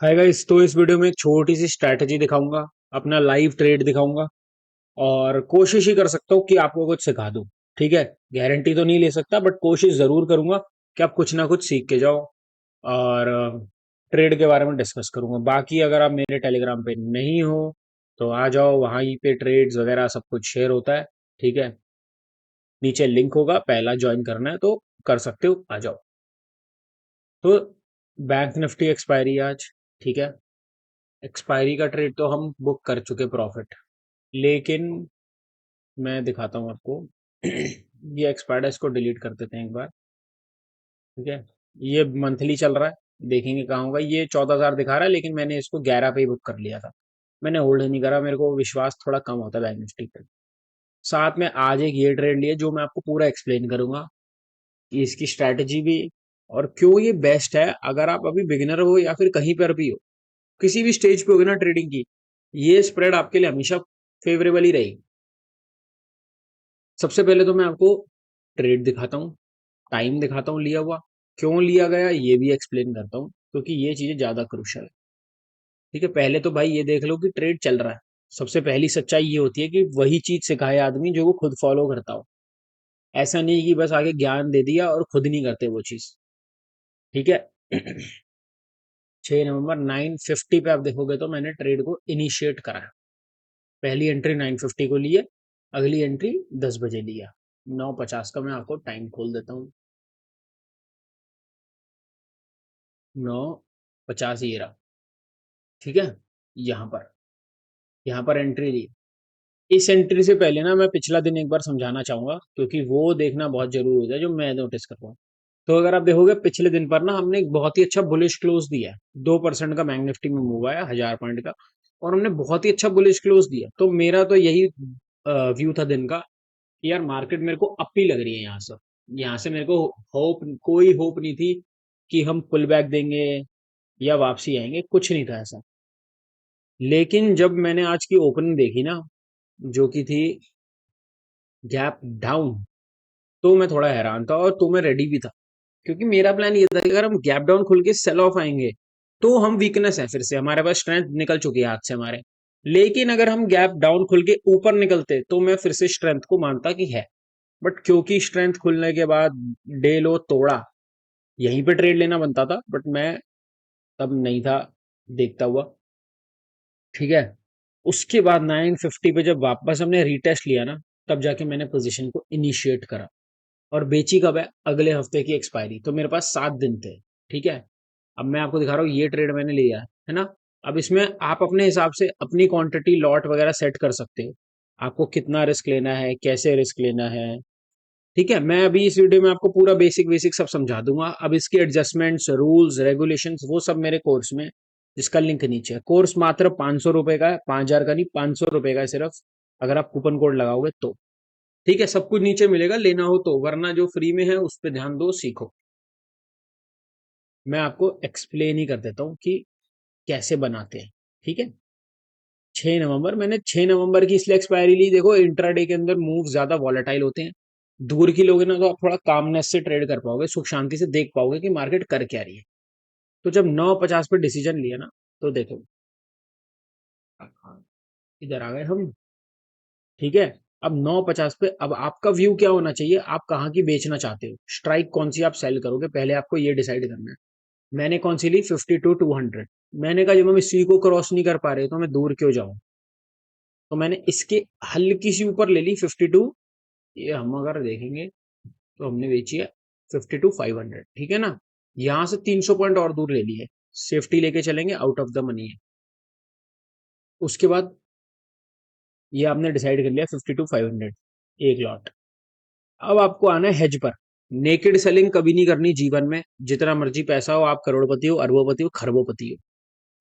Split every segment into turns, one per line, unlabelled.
Hi guys. तो इस video में एक छोटी सी स्ट्रैटेजी दिखाऊंगा, अपना लाइव ट्रेड दिखाऊंगा और कोशिश ही कर सकता हूँ कि आपको कुछ सिखा दूं। ठीक है, गारंटी तो नहीं ले सकता बट कोशिश जरूर करूंगा कि आप कुछ ना कुछ सीख के जाओ। और ट्रेड के बारे में डिस्कस करूंगा। बाकी अगर आप मेरे टेलीग्राम पे नहीं हो तो आ जाओ, वहीं पे ट्रेड्स वगैरह सब कुछ शेयर होता है। ठीक है, नीचे लिंक होगा, पहला ज्वाइन करना है तो कर सकते हो, आ जाओ। तो बैंक निफ्टी एक्सपायरी आज। ठीक है, एक्सपायरी का ट्रेड तो हम बुक कर चुके प्रॉफिट, लेकिन मैं दिखाता हूँ आपको। ये एक्सपायर्ड है, इसको डिलीट कर देते हैं एक बार। ठीक है, ये मंथली चल रहा है, देखेंगे कहाँ होगा। ये 14,000 दिखा रहा है, लेकिन मैंने इसको 11 पे ही बुक कर लिया था। मैंने होल्ड नहीं करा, मेरे को विश्वास थोड़ा कम होता है बैंक निफ्टी पे। साथ में आज एक ये ट्रेड लिया जो मैं आपको पूरा एक्सप्लेन करूंगा कि इसकी स्ट्रैटेजी भी और क्यों ये बेस्ट है। अगर आप अभी बिगिनर हो या फिर कहीं पर भी हो, किसी भी स्टेज पे होगे ना ट्रेडिंग की, ये स्प्रेड आपके लिए हमेशा फेवरेबल ही रहेगी। सबसे पहले तो मैं आपको ट्रेड दिखाता हूँ, टाइम दिखाता हूँ लिया हुआ, क्यों लिया गया ये भी एक्सप्लेन करता हूँ, क्योंकि ये चीजें ज्यादा क्रूशल है। ठीक है, पहले तो भाई ये देख लो कि ट्रेड चल रहा है। सबसे पहली सच्चाई ये होती है कि वही चीज सिखाए आदमी जो वो खुद फॉलो करता हो। ऐसा नहीं कि बस आगे ज्ञान दे दिया और खुद नहीं करते वो चीज। ठीक है। 6 नवंबर 9:50 पे आप देखोगे तो मैंने ट्रेड को इनिशिएट करा है। पहली एंट्री 9:50 को ली है, अगली एंट्री 10 बजे लिया। 9:50 का मैं आपको टाइम खोल देता हूँ। 9:50 ये रहा। ठीक है, यहाँ पर यहाँ पर एंट्री ली। इस एंट्री से पहले ना मैं पिछला दिन एक बार समझाना चाहूंगा, क्योंकि वो देखना बहुत जरूरी होता है जो मैं नोटिस कर रहा हूँ। तो अगर आप देखोगे पिछले दिन पर ना हमने एक बहुत ही अच्छा बुलिश क्लोज दिया है। 2% का बैंक निफ्टी में मूव आया, 1000 पॉइंट का, और हमने बहुत ही अच्छा बुलिश क्लोज दिया। तो मेरा तो यही व्यू था दिन का कि यार मार्केट मेरे को अप ही लग रही है। यहाँ से मेरे को होप, कोई होप नहीं थी कि हम पुल बैक देंगे या वापसी आएंगे, कुछ नहीं था ऐसा। लेकिन जब मैंने आज की ओपनिंग देखी ना, जो कि थी गैप डाउन, तो मैं थोड़ा हैरान था और तो मैं रेडी भी था। क्योंकि मेरा प्लान ये था कि अगर हम गैप डाउन खुल के सेल ऑफ आएंगे तो हम वीकनेस है, फिर से हमारे पास स्ट्रेंथ निकल चुकी है हाथ से हमारे। लेकिन अगर हम गैप डाउन खुल के ऊपर निकलते तो मैं फिर से स्ट्रेंथ को मानता कि है। बट क्योंकि स्ट्रेंथ खुलने के बाद डे लो तोड़ा, यहीं पे ट्रेड लेना बनता था, बट मैं तब नहीं था देखता हुआ। ठीक है, उसके बाद 9:50 पे जब वापस हमने रीटेस्ट लिया ना, तब जाके मैंने पोजीशन को इनिशिएट करा। और बेची कब है? अगले हफ्ते की एक्सपायरी, तो मेरे पास 7 दिन थे। ठीक है, अब मैं आपको दिखा रहा हूँ ये ट्रेड मैंने लिया है ना। अब इसमें आप अपने हिसाब से अपनी क्वांटिटी लॉट वगैरह सेट कर सकते हो, आपको कितना रिस्क लेना है, कैसे रिस्क लेना है। ठीक है, मैं अभी इस वीडियो में आपको पूरा बेसिक बेसिक सब समझा दूंगा। अब इसके एडजस्टमेंट्स, रूल्स, रेगुलेशंस वो सब मेरे कोर्स में, जिसका लिंक नीचे है। कोर्स मात्र 500 रुपए का है, 5,000 का नहीं, 500 रुपए का है सिर्फ, अगर आप कूपन कोड लगाओगे तो। ठीक है, सब कुछ नीचे मिलेगा लेना हो तो, वरना जो फ्री में है उस पर ध्यान दो, सीखो। मैं आपको एक्सप्लेन ही कर देता हूँ कि कैसे बनाते हैं। ठीक है, 6 नवंबर, मैंने 6 नवंबर की इसलिए एक्सपायरी ली। देखो इंट्राडे के अंदर मूव ज्यादा वॉलेटाइल होते हैं। दूर की लोगे ना तो आप थोड़ा कामनेस से ट्रेड कर पाओगे, सुख शांति से देख पाओगे कि मार्केट कर क्या रही है। तो जब 9:50 पे डिसीजन लिया ना, तो देखो इधर आ गए हम। ठीक है, अब 9:50 पे अब आपका व्यू क्या होना चाहिए, आप कहाँ की बेचना चाहते हो, स्ट्राइक कौन सी आप सेल करोगे, पहले आपको ये डिसाइड करना है। मैंने कौन सी ली? 52-200। मैंने कहा जब हम इसी को क्रॉस नहीं कर पा रहे तो मैं दूर क्यों जाऊं। तो मैंने इसके हल्की सी ऊपर ले ली 52। ये हम अगर देखेंगे तो हमने बेची है 52-500। ठीक है ना, यहां से 300 पॉइंट और दूर ले लिए, सेफ्टी लेके चलेंगे, आउट ऑफ द मनी है। उसके बाद ये आपने डिसाइड कर लिया 52-500 एक लॉट। अब आपको आना है हेज पर। नेकेड सेलिंग कभी नहीं करनी जीवन में, जितना मर्जी पैसा हो, आप करोड़पति हो, अरबोपति हो, खरबोपति हो।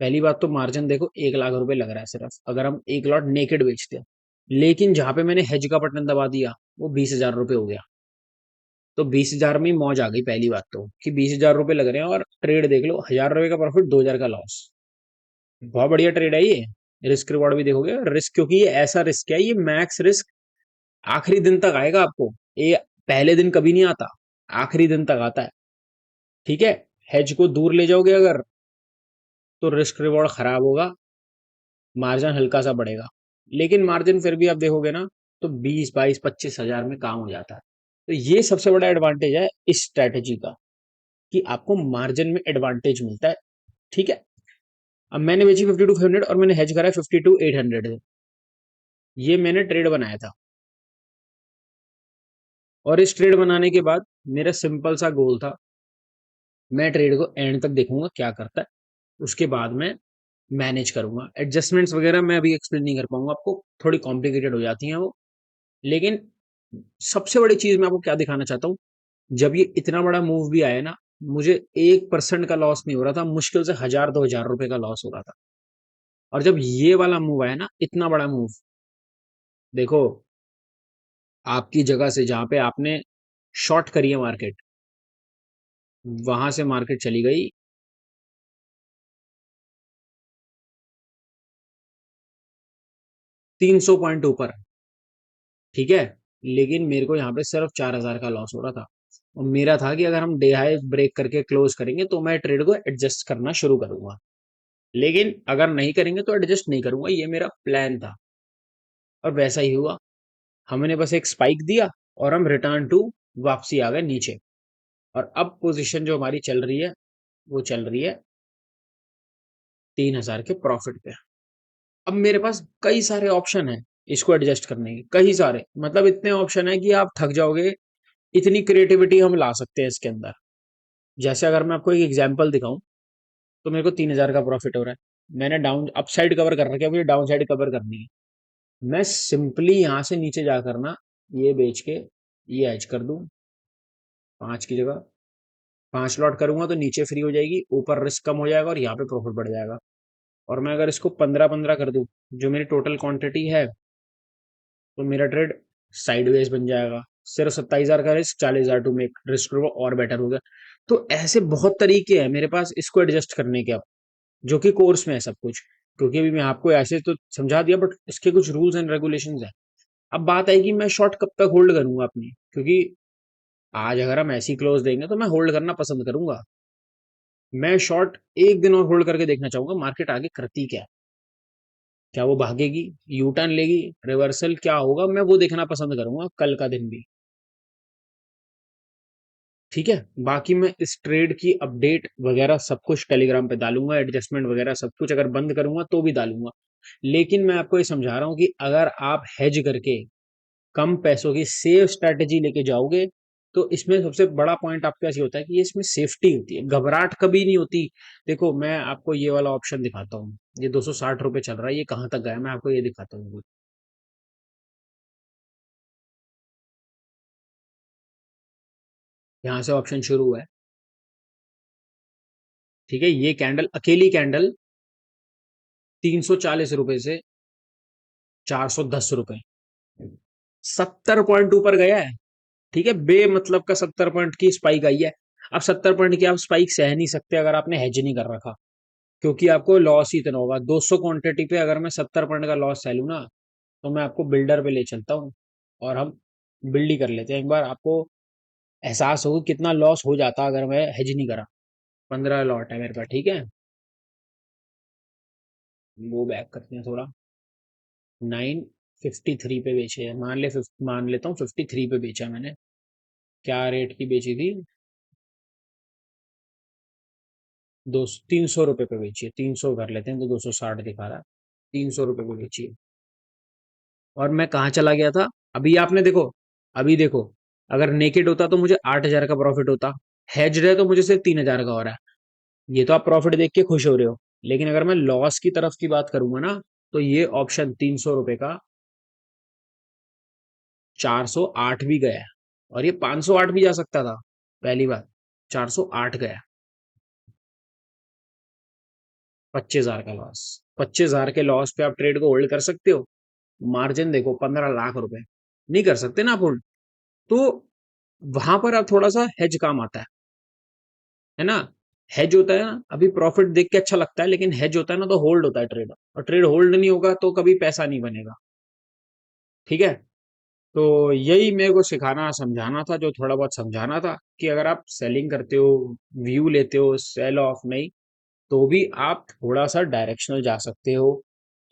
पहली बात तो मार्जिन देखो, 1 लाख रुपए लग रहा है सिर्फ अगर हम एक लॉट नेकेड बेचते हैं। लेकिन जहां पे मैंने हेज का बटन दबा दिया, वो 20,000 रुपये हो गया। तो 20,000 में ही मौज आ गई। पहली बात तो कि 20,000 रुपये लग रहे हैं और ट्रेड देख लो, 1,000 रुपए का प्रॉफिट, 2,000 का लॉस। बहुत बढ़िया ट्रेड है ये। रिस्क रिवॉर्ड भी देखोगे, रिस्क क्योंकि ये ऐसा रिस्क है, ये मैक्स रिस्क आखिरी दिन तक आएगा आपको। ये पहले दिन कभी नहीं आता, आखिरी दिन तक आता है। ठीक है, हेज को दूर ले जाओगे अगर, तो रिस्क रिवॉर्ड खराब होगा, मार्जिन हल्का सा बढ़ेगा। लेकिन मार्जिन फिर भी आप देखोगे ना, तो 20, 22, 25 हजार में काम हो जाता है। तो ये सबसे बड़ा एडवांटेज है इस स्ट्रैटेजी का, कि आपको मार्जिन में एडवांटेज मिलता है। ठीक है। अब मैंने बेची 52 500 और मैंने हेज करा 52 800 ये मैंने ट्रेड बनाया था। और इस ट्रेड बनाने के बाद मेरा सिंपल सा गोल था, मैं ट्रेड को एंड तक देखूंगा क्या करता है, उसके बाद मैं मैनेज करूंगा। एडजस्टमेंट्स वगैरह मैं अभी एक्सप्लेन नहीं कर पाऊंगा आपको, थोड़ी कॉम्प्लिकेटेड हो जाती हैं वो। लेकिन सबसे बड़ी चीज मैं आपको क्या दिखाना चाहता हूँ, जब ये इतना बड़ा मूव भी आया ना, मुझे 1% का लॉस नहीं हो रहा था, मुश्किल से 1000 2 हजार रुपए का लॉस हो रहा था। और जब ये वाला मूव आया ना, इतना बड़ा मूव, देखो, आपकी जगह से जहां पे आपने शॉर्ट करी है मार्केट, वहां से मार्केट चली गई 300 पॉइंट ऊपर। ठीक है। लेकिन मेरे को यहाँ पे सिर्फ 4000 का लॉस हो रहा था। और मेरा था कि अगर हम डे हाई ब्रेक करके क्लोज करेंगे तो मैं ट्रेड को एडजस्ट करना शुरू करूंगा, लेकिन अगर नहीं करेंगे तो एडजस्ट नहीं करूंगा, ये मेरा प्लान था। और वैसा ही हुआ, हमने बस एक स्पाइक दिया और हम रिटर्न टू वापसी आ गए नीचे। और अब पोजीशन जो हमारी चल रही है, वो चल रही है 3000 के प्रॉफिट पे। अब मेरे पास कई सारे ऑप्शन है इसको एडजस्ट करने के, कई सारे, मतलब इतने ऑप्शन है कि आप थक जाओगे। इतनी क्रिएटिविटी हम ला सकते हैं इसके अंदर। जैसे अगर मैं आपको एक एग्जांपल दिखाऊं, तो मेरे को 3000 का प्रॉफिट हो रहा है, मैंने डाउन अप साइड कवर कर रखा है, मुझे डाउन साइड कवर करनी है। मैं सिंपली यहां से नीचे जाकर ना, ये बेच के ये एज कर दूं 5 की जगह, 5 लॉट करूंगा तो नीचे फ्री हो जाएगी, ऊपर रिस्क कम हो जाएगा और यहाँ पे प्रॉफिट बढ़ जाएगा। और मैं अगर इसको 15 15 कर दूं, जो मेरी टोटल क्वांटिटी है, तो मेरा ट्रेड साइडवेज बन जाएगा। सिर्फ 27,000 का रिस्क, 40,000 टू मेक रिस्क और बेटर हो गया। तो ऐसे बहुत तरीके हैं मेरे पास इसको एडजस्ट करने के अब, जो कि कोर्स में है सब कुछ। क्योंकि अभी मैं आपको ऐसे तो समझा दिया, बट इसके कुछ रूल्स एंड रेगुलेशंस हैं। अब बात आएगी मैं शॉर्ट कब तक होल्ड करूंगा अपनी, क्योंकि आज अगर हम ऐसी क्लोज देंगे तो मैं होल्ड करना पसंद करूंगा। मैं शॉर्ट एक दिन और होल्ड करके देखना चाहूंगा मार्केट आगे करती क्या है। क्या वो भागेगी, यू टर्न लेगी, रिवर्सल क्या होगा, मैं वो देखना पसंद करूंगा कल का दिन भी। ठीक है। बाकी मैं इस ट्रेड की अपडेट वगैरह सब कुछ टेलीग्राम पे डालूंगा, एडजस्टमेंट वगैरह सब कुछ अगर बंद करूंगा तो भी डालूंगा। लेकिन मैं आपको ये समझा रहा हूँ कि अगर आप हेज करके कम पैसों की सेफ स्ट्रैटेजी लेके जाओगे, तो इसमें सबसे बड़ा पॉइंट आपके पास ये होता है कि इसमें सेफ्टी होती है, घबराहट कभी नहीं होती। देखो, मैं आपको ये वाला ऑप्शन दिखाता हूँ, ये 260 रुपये चल रहा है, ये कहाँ तक गया मैं आपको ये दिखाता हूँ। यहाँ से ऑप्शन शुरू हुआ है। ठीक है। ये कैंडल, अकेली कैंडल, 340 रुपए से 410 रुपए, 70 पॉइंट ऊपर गया है। ठीक है। बे मतलब का 70 पॉइंट की स्पाइक आई है। अब 70 पॉइंट की आप स्पाइक सह नहीं सकते अगर आपने हेज नहीं कर रखा, क्योंकि आपको लॉस ही इतना होगा। 200 क्वांटिटी पे अगर मैं 70 पॉइंट का लॉस सह लूँ ना, तो मैं आपको बिल्डर पे ले चलता हूँ और हम बिल्ड ही कर लेते हैं एक बार, आपको एहसास होगा कितना लॉस हो जाता अगर मैं हेज नहीं करा। 15 लॉट है मेरे पास। ठीक है। वो बैक करते हैं थोड़ा। 953 पे बेचे है, मान लेता हूँ 53 पे बेचा मैंने। क्या रेट की बेची थी? 300 रुपये पे बेची है, 300 कर लेते हैं तो 260 दिखा रहा है। 300 रुपये पे बेची है। और मैं कहाँ चला गया था? अभी आपने देखो, अभी देखो, अगर नेकेड होता तो मुझे 8,000 का प्रॉफिट होता, हेज्ड है तो मुझे सिर्फ 3,000 का हो रहा है। ये तो आप प्रॉफिट देख के खुश हो रहे हो, लेकिन अगर मैं लॉस की तरफ की बात करूंगा ना, तो ये ऑप्शन 300 रुपये का 408 भी गया है, और ये 508 भी जा सकता था। पहली बात, 408 गया। 25,000 का लॉस, 25,000 के लॉस पे आप ट्रेड को होल्ड कर सकते हो? मार्जिन देखो, 15 लाख रुपए, नहीं कर सकते ना आप होल्ड। तो वहां पर अब थोड़ा सा हेज काम आता है ना। हेज होता है ना, अभी प्रॉफिट देख के अच्छा लगता है, लेकिन हेज होता है ना तो होल्ड होता है ट्रेड, और ट्रेड होल्ड नहीं होगा तो कभी पैसा नहीं बनेगा। ठीक है। तो यही मेरे को सिखाना समझाना था, जो थोड़ा बहुत समझाना था, कि अगर आप सेलिंग करते हो, व्यू लेते हो, सेल ऑफ नहीं, तो भी आप थोड़ा सा डायरेक्शनल जा सकते हो,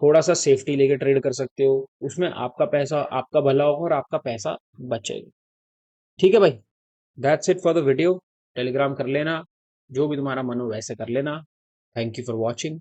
थोड़ा सा सेफ्टी लेके ट्रेड कर सकते हो, उसमें आपका पैसा, आपका भला होगा और आपका पैसा बचेगा। ठीक है भाई, that's it for the video. Telegram कर लेना, जो भी तुम्हारा मन हो वैसे कर लेना। Thank you for watching.